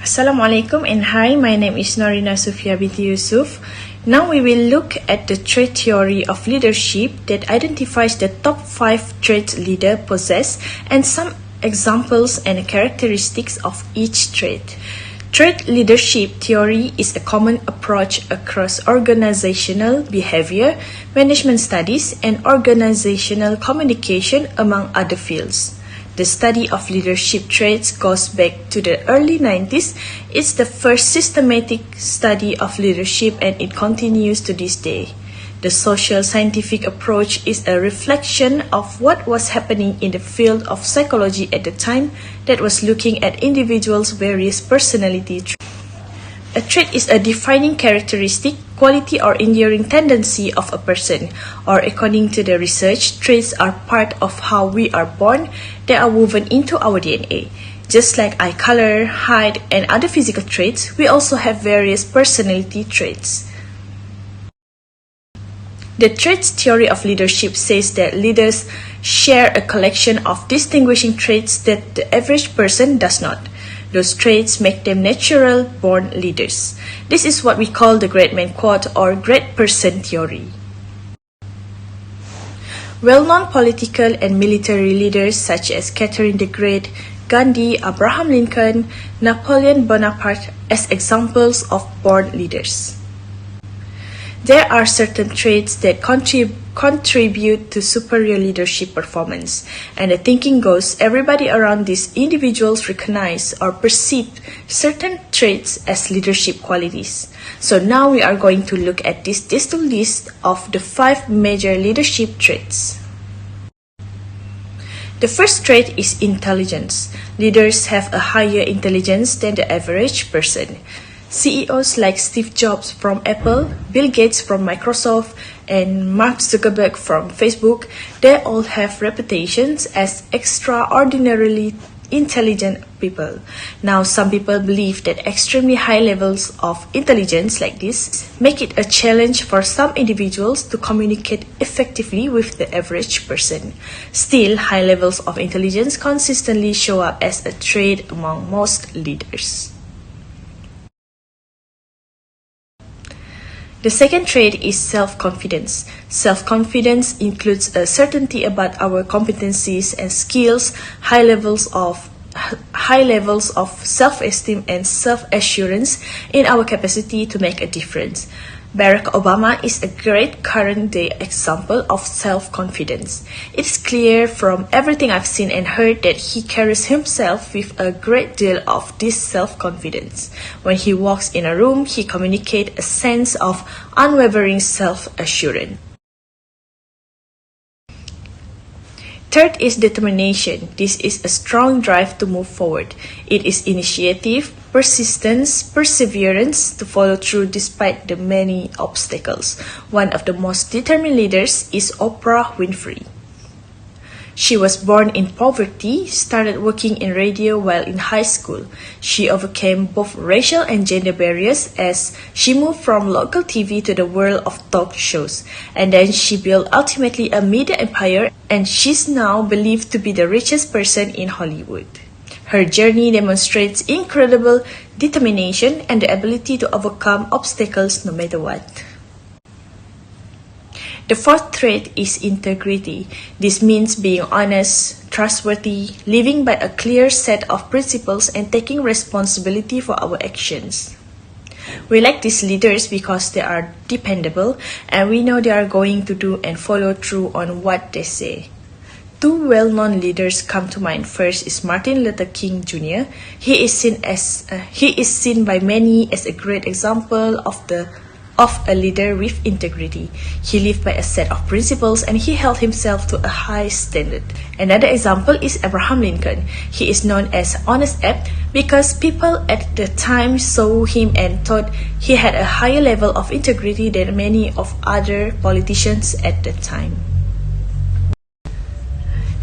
Assalamualaikum and hi, my name is Norina Sufia binti Yusuf. Now we will look at the trait theory of leadership that identifies the top 5 traits leader possess and some examples and characteristics of each trait. Trait leadership theory is a common approach across organizational behavior, management studies, and organizational communication among other fields. The study of leadership traits goes back to the early 90s. It's the first systematic study of leadership and it continues to this day. The social scientific approach is a reflection of what was happening in the field of psychology at the time that was looking at individuals' various personality traits. A trait is a defining characteristic, quality or enduring tendency of a person, or according to the research, traits are part of how we are born. They are woven into our DNA. Just like eye color, height, and other physical traits, we also have various personality traits. The traits theory of leadership says that leaders share a collection of distinguishing traits that the average person does not. Those traits make them natural-born leaders. This is what we call the great man quote or great person theory. Well-known political and military leaders such as Catherine the Great, Gandhi, Abraham Lincoln, Napoleon Bonaparte as examples of born leaders. There are certain traits that contribute to superior leadership performance, and the thinking goes everybody around these individuals recognize or perceive certain traits as leadership qualities. So now we are going to look at this distilled list of the 5 major leadership traits. The first trait is intelligence. Leaders have a higher intelligence than the average person. CEOs like Steve Jobs from Apple, Bill Gates from Microsoft, and Mark Zuckerberg from Facebook, they all have reputations as extraordinarily intelligent people. Now, some people believe that extremely high levels of intelligence like this make it a challenge for some individuals to communicate effectively with the average person. Still, high levels of intelligence consistently show up as a trait among most leaders. The second trait is self-confidence. Self-confidence includes a certainty about our competencies and skills, high levels of self-esteem and self-assurance in our capacity to make a difference. Barack Obama is a great current-day example of self-confidence. It's clear from everything I've seen and heard that he carries himself with a great deal of this self-confidence. When he walks in a room, he communicates a sense of unwavering self-assurance. Third is determination. This is a strong drive to move forward. It is initiative, persistence, perseverance to follow through despite the many obstacles. One of the most determined leaders is Oprah Winfrey. She was born in poverty, started working in radio while in high school. She overcame both racial and gender barriers as she moved from local TV to the world of talk shows. And then she built ultimately a media empire, and she's now believed to be the richest person in Hollywood. Her journey demonstrates incredible determination and the ability to overcome obstacles no matter what. The fourth trait is integrity. This means being honest, trustworthy, living by a clear set of principles, and taking responsibility for our actions. We like these leaders because they are dependable and we know they are going to do and follow through on what they say. 2 well-known leaders come to mind. First is Martin Luther King Jr. He is seen by many as a great example of a leader with integrity. He lived by a set of principles and he held himself to a high standard. Another example is Abraham Lincoln. He is known as Honest Abe because people at the time saw him and thought he had a higher level of integrity than many of other politicians at the time.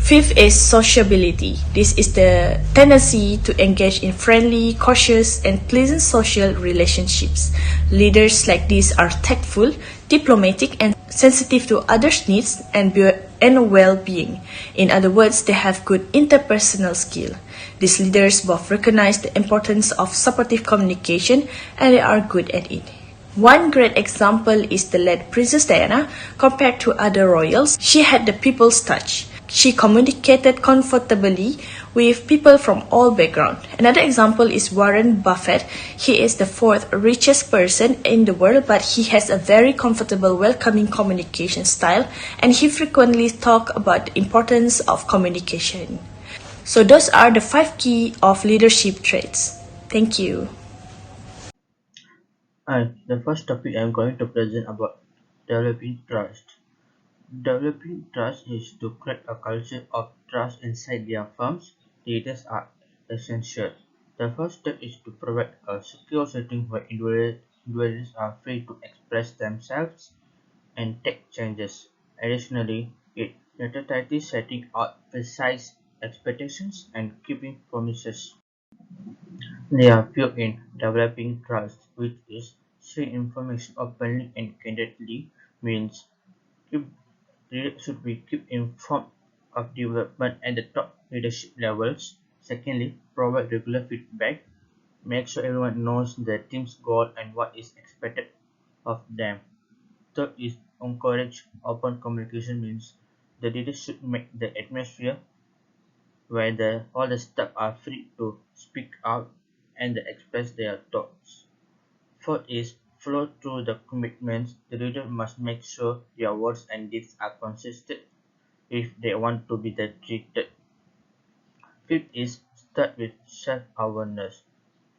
Fifth is sociability. This is the tendency to engage in friendly, cautious, and pleasant social relationships. Leaders like these are tactful, diplomatic, and sensitive to others' needs and well-being. In other words, they have good interpersonal skill. These leaders both recognize the importance of supportive communication and they are good at it. One great example is the late Princess Diana. Compared to other royals, she had the people's touch. She communicated comfortably with people from all backgrounds. Another example is Warren Buffett. He is the fourth richest person in the world, but he has a very comfortable, welcoming communication style, and he frequently talks about the importance of communication. So those are the 5 key of leadership traits. Thank you. Hi, the first topic I am going to present about developing trust. Developing trust is to create a culture of trust inside their firms. Leaders are essential. The first step is to provide a secure setting where individuals are free to express themselves and take changes. Additionally, it necessitates setting out precise expectations and keeping promises. They are few in developing trust, which is sharing information openly and candidly, means keep, leaders should be kept informed of development at the top leadership levels. Secondly, provide regular feedback. Make sure everyone knows the team's goal and what is expected of them. Third is encourage open communication, means the leaders should make the atmosphere where all the staff are free to speak out and express their thoughts. Fourth is follow through the commitments. The leader must make sure their words and deeds are consistent if they want to be treated. Fifth is start with self-awareness.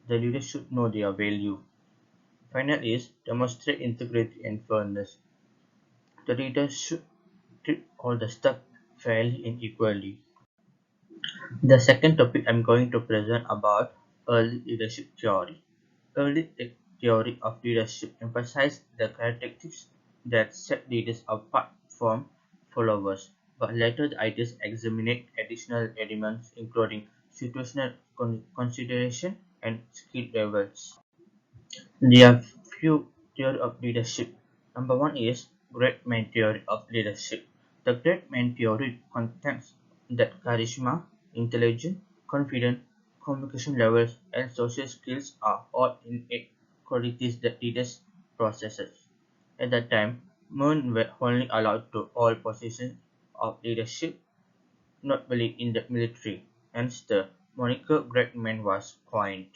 The leader should know their value. Final is demonstrate integrity and fairness. The leader should treat all the staff fairly and equally. The second topic I'm going to present about early leadership theory. Early theory of leadership emphasized the characteristics that set leaders apart from followers, but later the ideas examined additional elements including situational consideration and skill levels. There are few theory of leadership. Number one is Great Man theory of leadership. The Great Man theory contends that charisma, intelligence, confidence, communication levels, and social skills are all innate qualities that leaders possesses. At that time, men were only allowed to hold positions of leadership, notably in the military. Hence, the moniker Great Man was coined.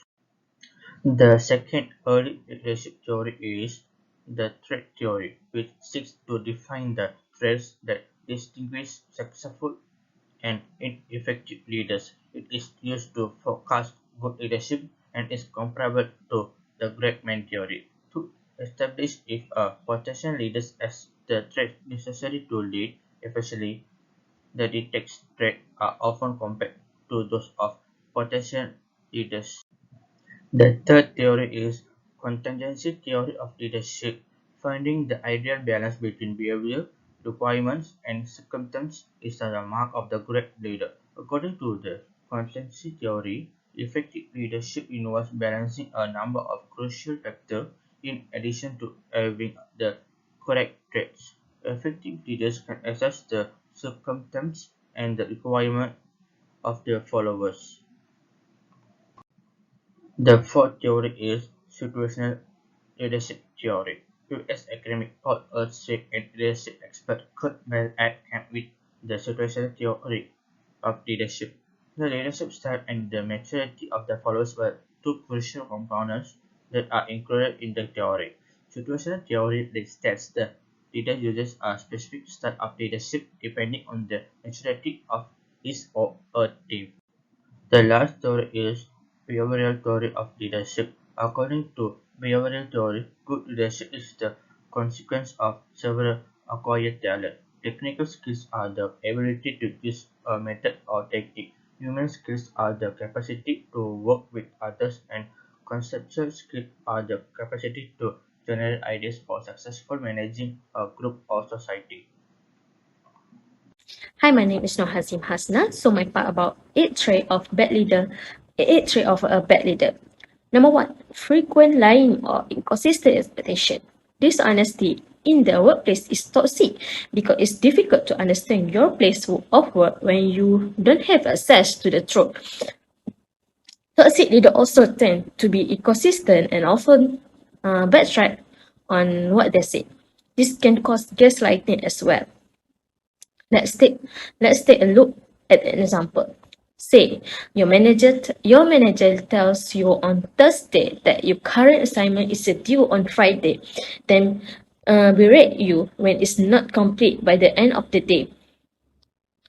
The second early leadership theory is the trait theory, which seeks to define the traits that distinguish successful and ineffective leaders. It is used to forecast good leadership and is comparable to the great man theory. To establish if a potential leader has the traits necessary to lead, especially the detected traits are often compared to those of potential leaders. The third theory is contingency theory of leadership. Finding the ideal balance between behavior, requirements, and circumstance is the mark of the great leader. According to the contingency theory, effective leadership involves balancing a number of crucial factors in addition to having the correct traits. Effective leaders can assess the circumstance and the requirement of their followers. The fourth theory is situational leadership theory. US academic Paul Ehrlich and leadership expert Kurt Bellak came with the situational theory of leadership. The leadership style and the maturity of the followers were two crucial components that are included in the theory. Situational theory states that leader uses a specific style of leadership depending on the maturity of his or her team. The last theory is behavioral theory of leadership. According to behavioral theory, good leadership is the consequence of several acquired talents. Technical skills are the ability to use a method or technique. Human skills are the capacity to work with others, and conceptual skills are the capacity to generate ideas for successful managing a group or society. Hi, my name is Nur Hazim Hasna. So my part about eight trait of a bad leader. Number one, frequent lying or inconsistent expectation. Dishonesty in the workplace is toxic because it's difficult to understand your place of work when you don't have access to the truth. Toxic leaders also tend to be inconsistent and often backtrack on what they say. This can cause gaslighting as well. Let's take a look at an example. Say your manager tells you on Thursday that your current assignment is due on Friday, then berate you when it's not complete by the end of the day.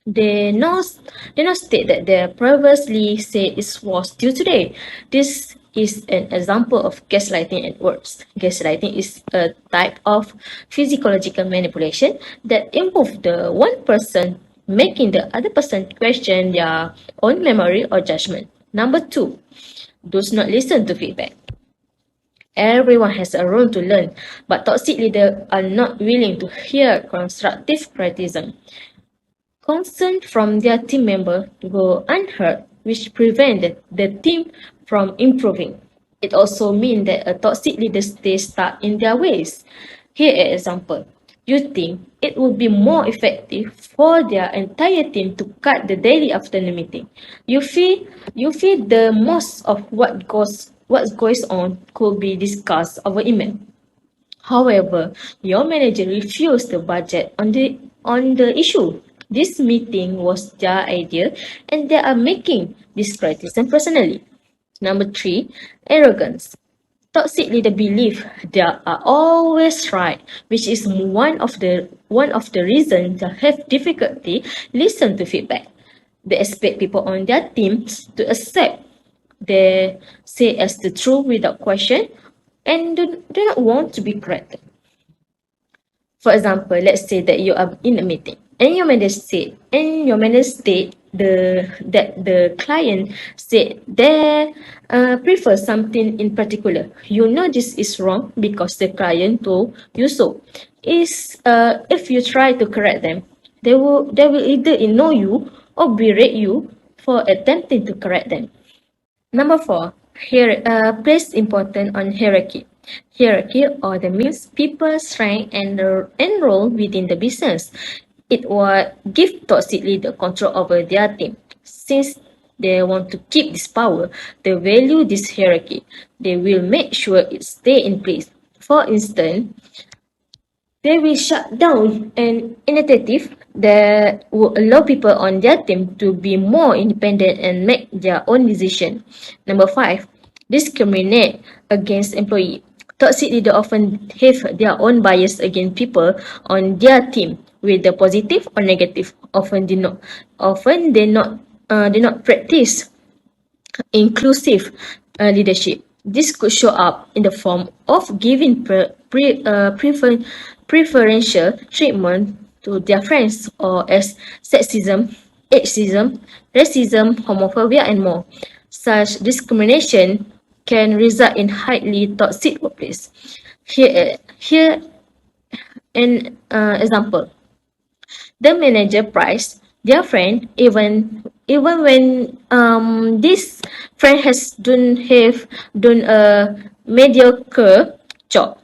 They now state that they previously said it was due today. This is an example of gaslighting at work. Gaslighting is a type of physiological manipulation that involves the one person making the other person question their own memory or judgment. Number two, does not listen to feedback. Everyone has a role to learn, but toxic leaders are not willing to hear constructive criticism. Concern from their team member go unheard, which prevent the team from improving. It also means that a toxic leader stays stuck in their ways. Here an example. You think it would be more effective for their entire team to cut the daily afternoon meeting. You feel the most of what goes on could be discussed over email. However, your manager refused the budget on the issue. This meeting was their idea and they are making this criticism personally. Number three, arrogance. Toxic leaders believe they are always right, which is one of the reasons they have difficulty listen to feedback. They expect people on their teams to accept they say as the truth without question and do not want to be corrected. For example, let's say that you are in a meeting and your manager state that the client said they prefer something in particular. You know this is wrong because the client told you so. If you try to correct them, they will either ignore you or berate you for attempting to correct them. Number four, here place important on hierarchy. Hierarchy or the means people strength and enroll within the business. It will give toxic leader control over their team. Since they want to keep this power, they value this hierarchy. They will make sure it stay in place. For instance, they will shut down an initiative that will allow people on their team to be more independent and make their own decision. Number five, discriminate against employee. Toxic leaders often have their own bias against people on their team, whether positive or negative. Often they not practice inclusive leadership. This could show up in the form of giving preferential treatment to their friends or as sexism, ageism, racism, homophobia, and more. Such discrimination can result in highly toxic workplace. Here an example. The manager praised their friend even when this friend has done a mediocre job.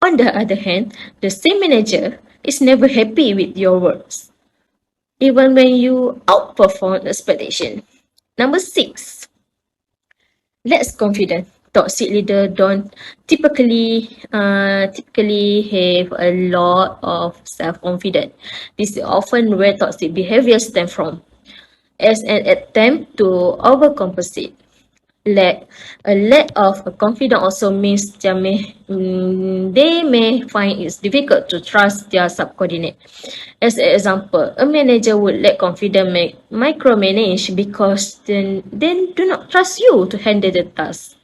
On the other hand, the same manager is never happy with your works, even when you outperform expectation. Number six, less confident. Toxic leader don't typically have a lot of self-confidence. This is often where toxic behavior stems from, as an attempt to overcompensate. A lack of confidence also means they may find it difficult to trust their subordinate. As an example, a manager would lack confidence micromanage because then do not trust you to handle the task.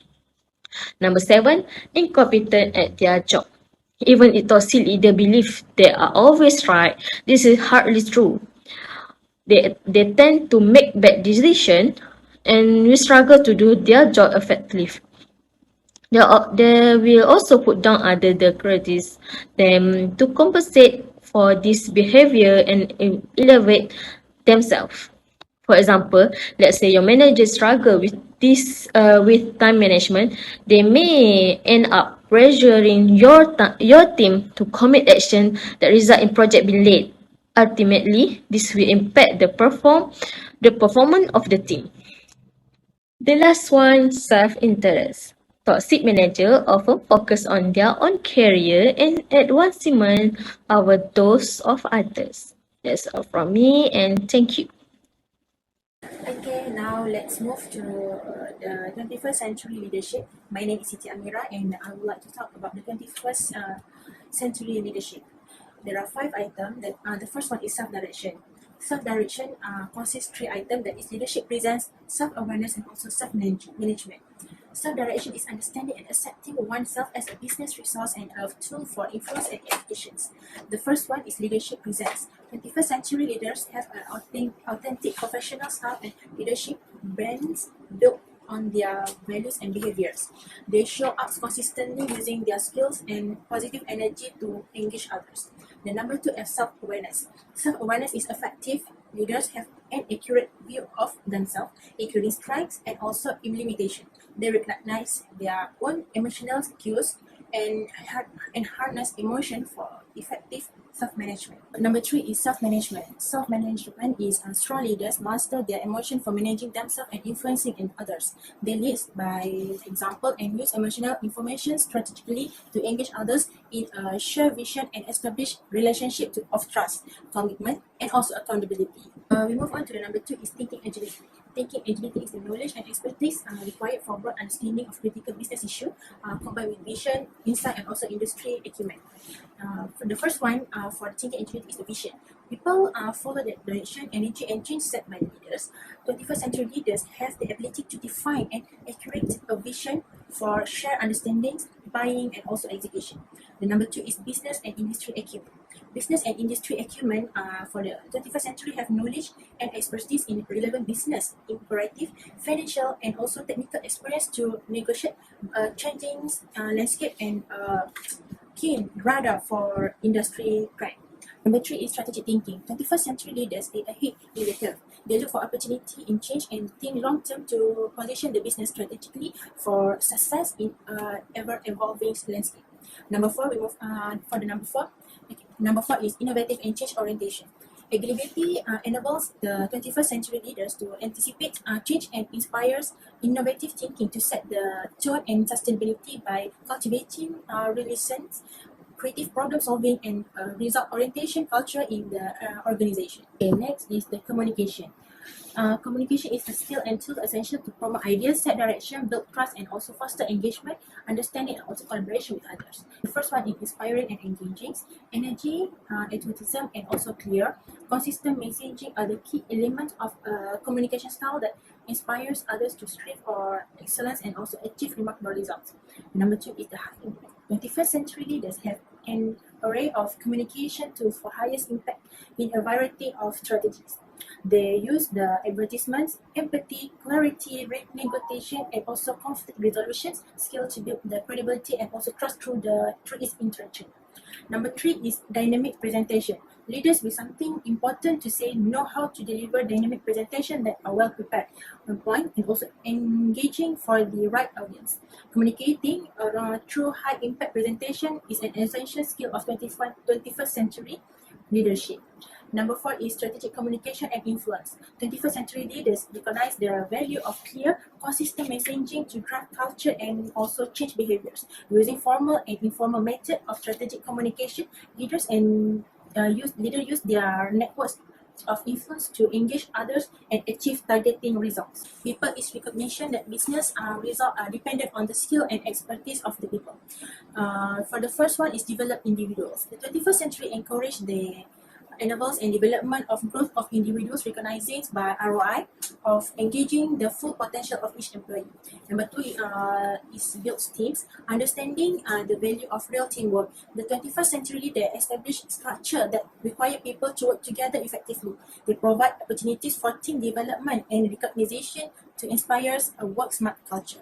Number seven, incompetent at their job. Even if toxic leader believe they are always right, this is hardly true. They tend to make bad decisions and we struggle to do their job effectively. They will also put down other critics them to compensate for this behavior and elevate themselves. For example, let's say your manager struggle with time management, they may end up pressuring your team to commit action that result in project being late. Ultimately, this will impact the performance of the team. The last one, self-interest. Toxic manager often focus on their own career and advancement over those of others. That's all from me and thank you. Okay, now let's move to the 21st century leadership. My name is Siti Amira and I would like to talk about the 21st century leadership. There are 5 items. The first one is self-direction. Self-direction consists 3 items, that is leadership presents self-awareness and also self-management. Self-direction is understanding and accepting oneself as a business resource and a tool for influence and educations. The first one is leadership presents. 21st century leaders have an authentic professional style and leadership brands built on their values and behaviors. They show up consistently using their skills and positive energy to engage others. The number 2 is self-awareness. Self-awareness is effective. Leaders have an accurate view of themselves, including strengths and also limitation. They recognize their own emotional cues and harness emotion for effective self-management. Number 3 is self-management. Self-management is strong leaders master their emotion for managing themselves and influencing in others. They lead by example and use emotional information strategically to engage others in a shared vision and establish relationship of trust, commitment, and also accountability. We move on to the number 2 is thinking agility. Thinking agility is the knowledge and expertise required for broad understanding of critical business issue, combined with vision, insight, and also industry acumen. For the first one, for thinking agility is the vision. People follow the direction, energy, and change set by leaders. 21st century leaders have the ability to define and accurate a vision for shared understandings, buying, and also execution. The number 2 is business and industry acumen. Business and industry acumen for the 21st century have knowledge and expertise in relevant business, imperative, financial, and also technical experience to negotiate changing landscape and keen radar for industry trend. Number 3 is strategic thinking. 21st century leaders stay ahead in the curve. They look for opportunity in change and think long term to position the business strategically for success in ever-evolving landscape. Number 4, we move for the number 4. Number 4 is innovative and change orientation. Agility enables the 21st century leaders to anticipate change and inspires innovative thinking to set the tone and sustainability by cultivating resilience, creative problem solving, and result orientation culture in the organization. Okay, next is the communication. Communication is a skill and tool essential to promote ideas, set direction, build trust, and also foster engagement, understanding, and also collaboration with others. The first one is inspiring and engaging. Energy, enthusiasm, and also clear, consistent messaging are the key elements of a communication style that inspires others to strive for excellence and also achieve remarkable results. Number 2 is the high impact. 21st century leaders have an array of communication tools for highest impact in a variety of strategies. They use the advertisements, empathy, clarity, negotiation, and also conflict resolution skill to build the credibility and also trust through its interaction. Number 3 is dynamic presentation. Leaders with something important to say know how to deliver dynamic presentation that are well prepared, on point, and also engaging for the right audience. Communicating through high impact presentation is an essential skill of 21st century leadership. Number 4 is strategic communication and influence. 21st century leaders recognize the value of clear, consistent messaging to drive culture and also change behaviors. Using formal and informal method of strategic communication, leaders use their networks of influence to engage others and achieve targeting results. People is recognition that business results are dependent on the skill and expertise of the people. For the first one is develop individuals. The 21st century encourage the enables and development of growth of individuals recognizing by ROI of engaging the full potential of each employee. Number 2 is build teams, understanding the value of real teamwork. The 21st century leader established structure that require people to work together effectively. They provide opportunities for team development and recognition to inspire a work smart culture.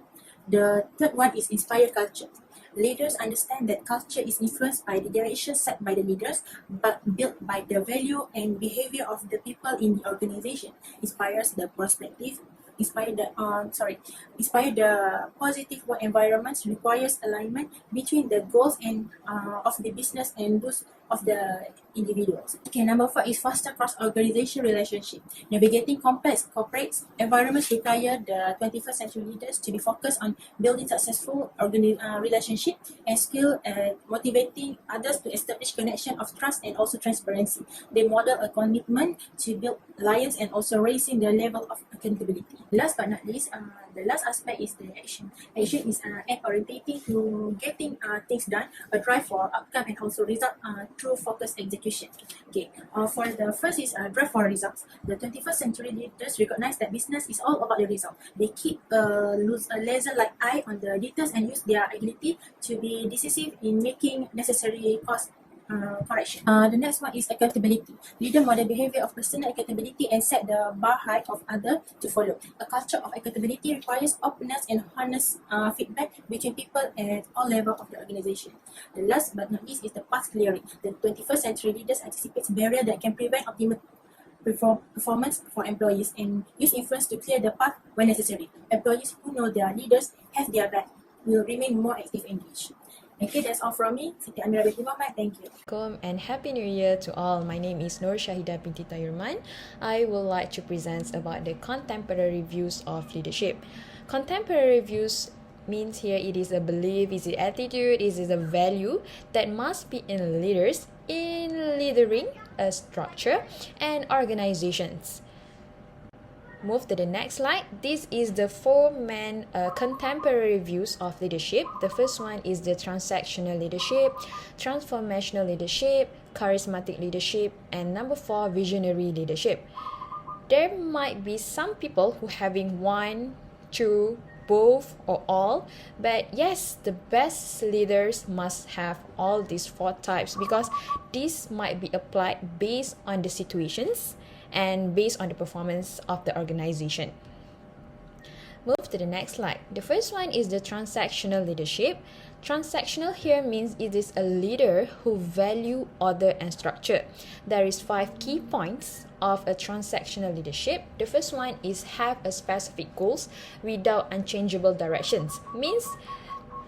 The third one is inspire culture. Leaders understand that culture is influenced by the direction set by the leaders, but built by the value and behavior of the people in the organization. Inspires the perspective, inspire the positive work environments requires alignment between the goals and of the business and those of the individuals. Okay, number 4 is foster cross-organization relationship. Navigating complex corporate environments require the 21st century leaders to be focused on building successful relationship and skill at motivating others to establish connection of trust and also transparency. They model a commitment to build alliance and also raising the level of accountability. Last but not least, the last aspect is the action. Action is act orientated to getting things done, a drive for outcome and also result through focused execution. Okay, for the first is drive for results. The 21st century leaders recognize that business is all about the result. They keep a laser-like eye on the details and use their agility to be decisive in making necessary course correction. The next one is accountability. Leader model behavior of personal accountability and set the bar high of others to follow. A culture of accountability requires openness and honest feedback between people at all levels of the organization. The last but not least is the path clearing. The 21st century leaders anticipate barriers that can prevent optimal performance for employees and use influence to clear the path when necessary. Employees who know their leaders have their back will remain more active and engaged. Okay, that's all from me. Siti Amira binti Muhammad. Thank you. Assalamualaikum and Happy New Year to all. My name is Nur Shahida binti Tayurman. I would like to present about the contemporary views of leadership. Contemporary views means here it is a belief, is an attitude, is a value that must be in leaders in leading a structure and organizations. Move to the next slide. This is the four main contemporary views of leadership. The first one is the transactional leadership, transformational leadership, charismatic leadership, and number 4, visionary leadership. There might be some people who having one, two, both or all, but yes, the best leaders must have all these 4 types because this might be applied based on the situations and based on the performance of the organization. Move to the next slide. The first one is the transactional leadership. Transactional here means it is a leader who value order and structure. There is 5 key points of a transactional leadership. The first one is have a specific goals without unchangeable directions. Means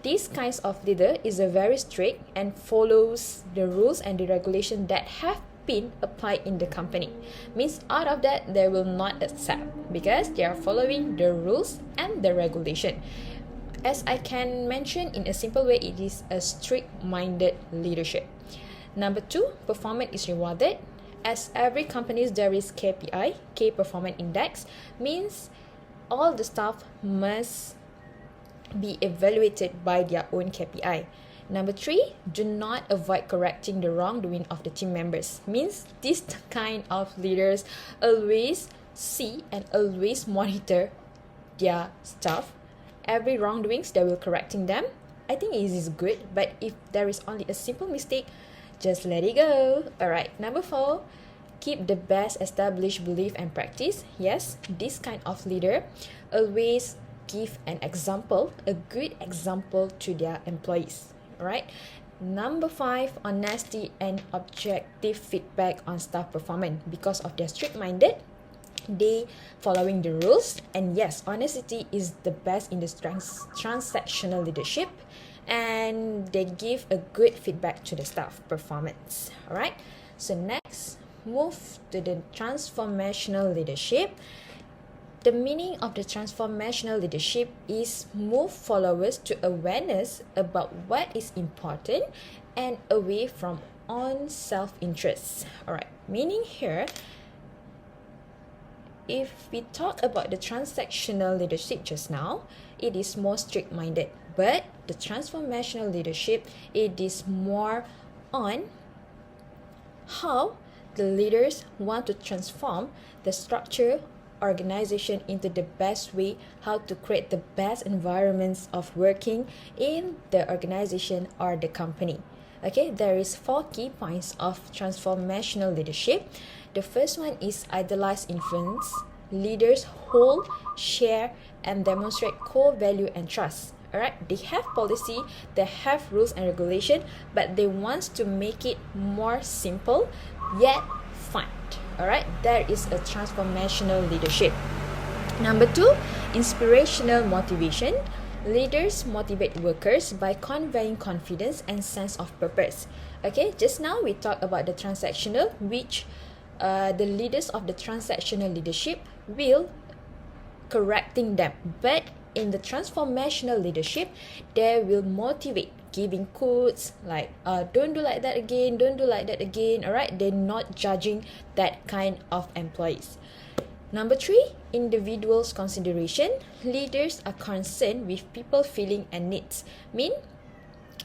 this kinds of leader is a very strict and follows the rules and the regulation that have been applied in the company. Means out of that they will not accept because they are following the rules and the regulation. As I can mention in a simple way, it is a strict-minded leadership. Number 2, performance is rewarded. As every company there is KPI, Key Performance Index, means all the staff must be evaluated by their own KPI. Number 3, do not avoid correcting the wrongdoing of the team members. Means this kind of leaders always see and always monitor their staff. Every wrongdoings, they will correcting them. I think it is good, but if there is only a simple mistake, just let it go. Alright, number 4, keep the best established belief and practice. Yes, this kind of leader always give an example, a good example to their employees. Alright, number 5, honesty and objective feedback on staff performance. Because of their strict-minded, they following the rules, and yes, honesty is the best in the transactional leadership, and they give a good feedback to the staff performance. Alright, so next, move to the transformational leadership. The meaning of the transformational leadership is move followers to awareness about what is important and away from own self-interest. Alright, meaning here, if we talk about the transactional leadership just now, it is more strict-minded. But the transformational leadership, it is more on how the leaders want to transform the structure organization into the best way, how to create the best environments of working in the organization or the company. Okay, there is 4 key points of transformational leadership. The first one is idealized influence. Leaders hold, share, and demonstrate core value and trust. Alright, they have policy, they have rules and regulation, but they want to make it more simple yet fun. Alright, there is a transformational leadership. Number 2, inspirational motivation. Leaders motivate workers by conveying confidence and sense of purpose. Okay, just now we talked about the transactional, which the leaders of the transactional leadership will correcting them. But in the transformational leadership, they will motivate, giving quotes like don't do like that again, don't do like that again. Alright, they're not judging that kind of employees. Number 3, individuals consideration. Leaders are concerned with people feeling and needs. In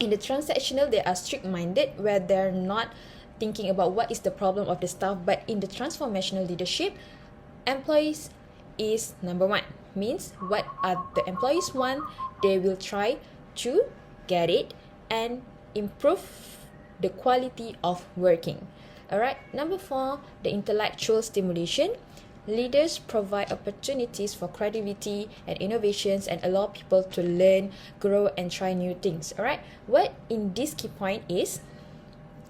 the transactional, they are strict-minded, where they're not thinking about what is the problem of the staff. But in the transformational leadership, employees is number 1. Means what are the employees want, they will try to get it and improve the quality of working. Alright, number 4, the intellectual stimulation. Leaders provide opportunities for creativity and innovations and allow people to learn, grow, and try new things. Alright, what in this key point is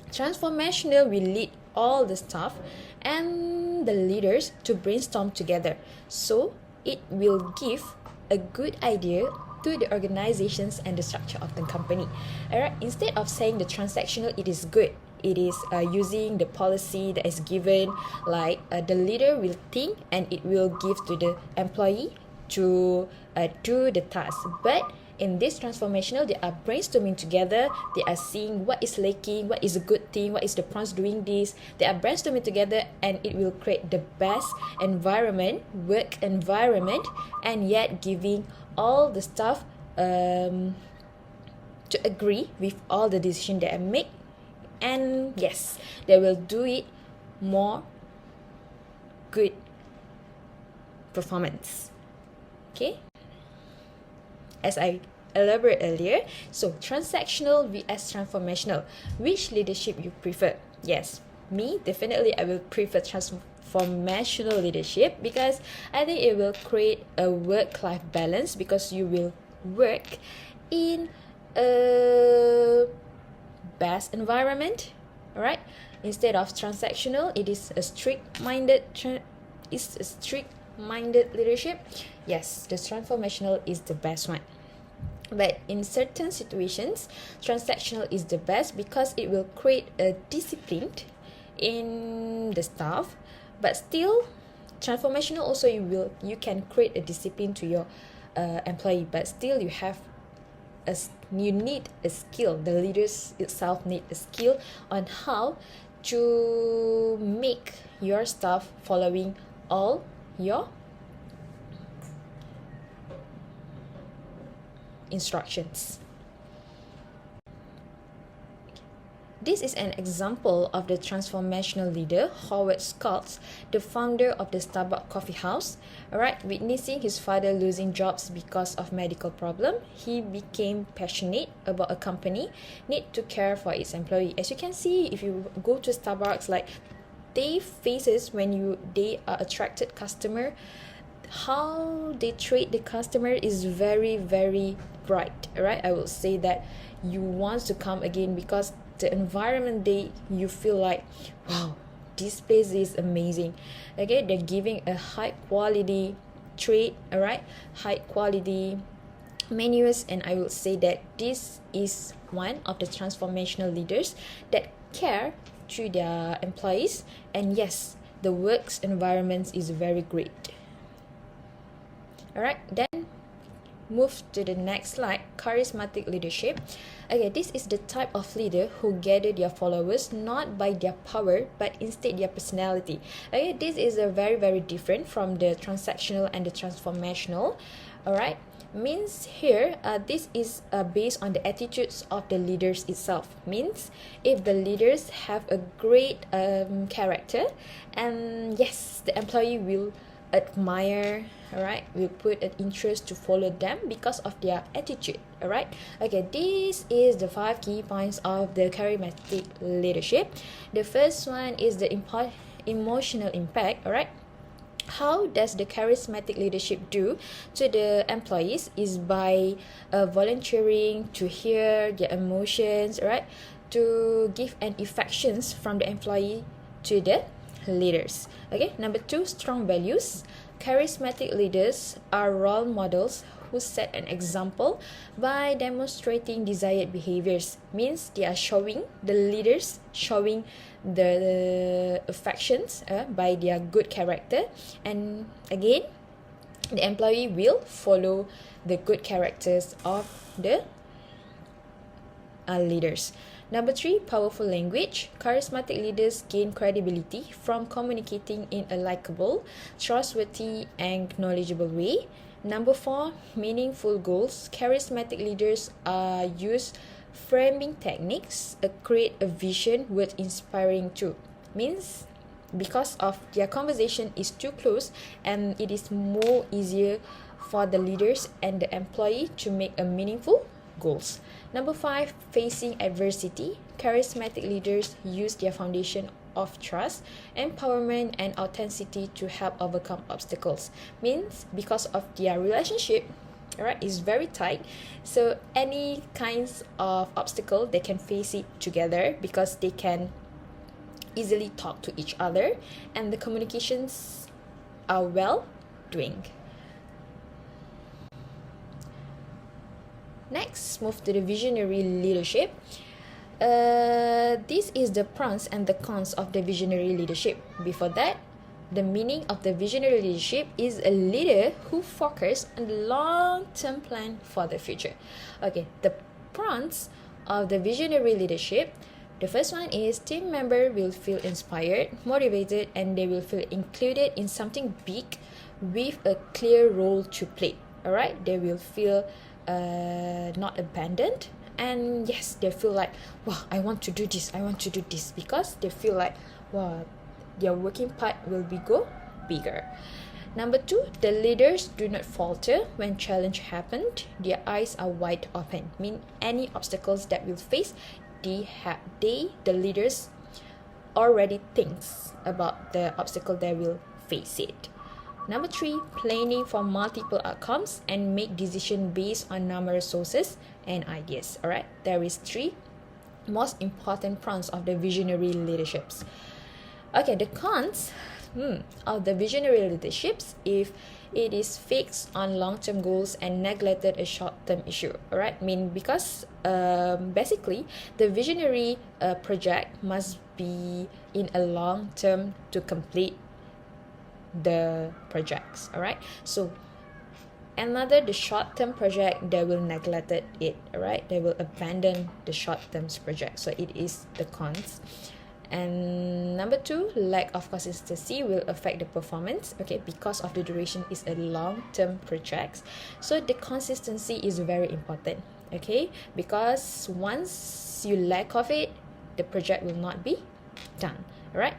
transformational will lead all the staff and the leaders to brainstorm together. So it will give a good idea to the organizations and the structure of the company. Alright, instead of saying the transactional, it is good. It is using the policy that is given, like the leader will think and it will give to the employee to do the task. But in this transformational, they are brainstorming together. They are seeing what is lacking, what is a good thing, what is the pros doing this. They are brainstorming together and it will create the best environment, work environment, and yet giving all the staff to agree with all the decisions that are made. And yes, they will do it more good performance. Okay, as I elaborated earlier, so transactional vs transformational, which leadership you prefer? Yes, me definitely I will prefer transformational leadership, because I think it will create a work-life balance, because you will work in a best environment. Alright, instead of transactional, it is a strict-minded leadership. Yes, the transformational is the best one. But in certain situations, transactional is the best, because it will create a discipline in the staff. But still, transformational also you can create a discipline to your employee, but still you need a skill. The leaders itself need a skill on how to make your staff following all your instructions. This is an example of the transformational leader, Howard Schultz, the founder of the Starbucks coffee house. Alright, witnessing his father losing jobs because of medical problem, he became passionate about a company need to care for its employee. As you can see, if you go to Starbucks, like they faces when they are attracted customer, how they treat the customer is very, very bright. Alright, I will say that you want to come again, because the environment you feel like, wow, this place is amazing. Okay, they're giving a high quality trade, alright, high quality menus, and I will say that this is one of the transformational leaders that care to their employees. And yes, the works environment is very great. Alright, then move to the next slide, charismatic leadership. Okay, this is the type of leader who gather their followers not by their power but instead their personality. Okay, this is a very, very different from the transactional and the transformational. Alright, means here this is based on the attitudes of the leaders itself. Means if the leaders have a great character, and yes, the employee will admire, alright, will put an interest to follow them because of their attitude. Alright, okay, this is the 5 key points of the charismatic leadership. The first one is the emotional impact. Alright, how does the charismatic leadership do to the employees is by volunteering to hear their emotions, right, to give an affections from the employee to the leaders. Okay, number 2, strong values. Charismatic leaders are role models who set an example by demonstrating desired behaviors. Means they are showing, the leaders showing the affections by their good character, and again the employee will follow the good characters of the leaders. Number 3, powerful language. Charismatic leaders gain credibility from communicating in a likable, trustworthy, and knowledgeable way. Number 4, meaningful goals. Charismatic leaders use framing techniques, create a vision worth inspiring to. Means because of their conversation is too close, and it is more easier for the leaders and the employee to make a meaningful goals. Number 5, facing adversity. Charismatic leaders use their foundation of trust, empowerment, and authenticity to help overcome obstacles. Means because of their relationship, alright, is very tight, so any kinds of obstacle they can face it together because they can easily talk to each other, and the communications are well doing. Next, move to the visionary leadership. This is the pros and the cons of the visionary leadership. Before that, the meaning of the visionary leadership is a leader who focuses on the long-term plan for the future. Okay, the pros of the visionary leadership. The first one is team member will feel inspired, motivated, and they will feel included in something big with a clear role to play. Alright, they will feel not abandoned, and yes, they feel like, wow, I want to do this, because they feel like, wow, their working part will go bigger. Number 2, the leaders do not falter when challenge happened. Their eyes are wide open. Mean any obstacles that will face, the leaders already thinks about the obstacle that will face it. Number 3, planning for multiple outcomes and make decision based on numerous sources and ideas. Alright, there is 3 most important prongs of the visionary leaderships. Okay, the cons of the visionary leaderships, if it is fixed on long-term goals and neglected a short-term issue. Alright, because basically the visionary project must be in a long term to complete the projects. Alright, so the short-term project, they will neglect it. Alright, they will abandon the short-term project, so it is the cons. And number 2, lack of consistency will affect the performance. Okay, because of the duration is a long-term project, so the consistency is very important. Okay, because once you lack of it, the project will not be done. Alright,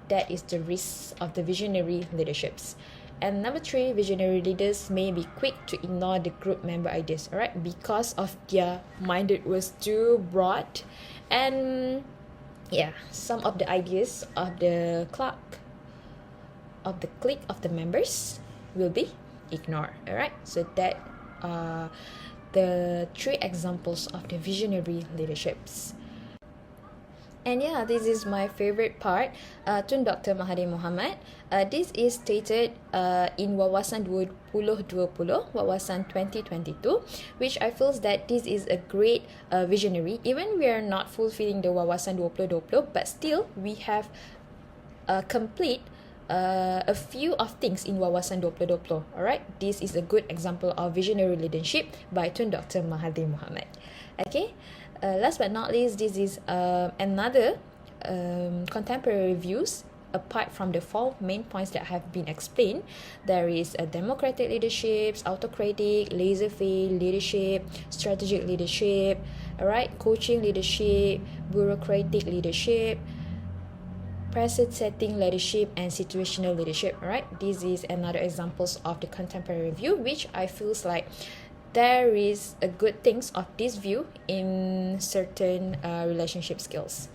that is the risk of the visionary leaderships. And number 3, visionary leaders may be quick to ignore the group member ideas. Alright, because of their minded was too broad, and yeah, some of the ideas of the clique of the members will be ignored. Alright, so that are the 3 examples of the visionary leaderships. And yeah, this is my favorite part. Tun Dr. Mahathir Mohamad. This is stated in Wawasan 2020, Wawasan 2022, which I feel that this is a great visionary. Even we are not fulfilling the Wawasan 2020, but still we have complete a few of things in Wawasan 2020. Alright, this is a good example of visionary leadership by Tun Dr. Mahathir Mohamad. Okay. Last but not least, this is another contemporary views. Apart from the 4 main points that have been explained, there is a democratic leadership, autocratic, laissez-faire leadership, strategic leadership, alright, coaching leadership, bureaucratic leadership, precedent-setting leadership, and situational leadership. Alright, this is another examples of the contemporary view, which I feels like there is a good things of this view in certain relationship skills.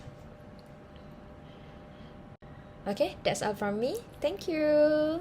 Okay, that's all from me. Thank you.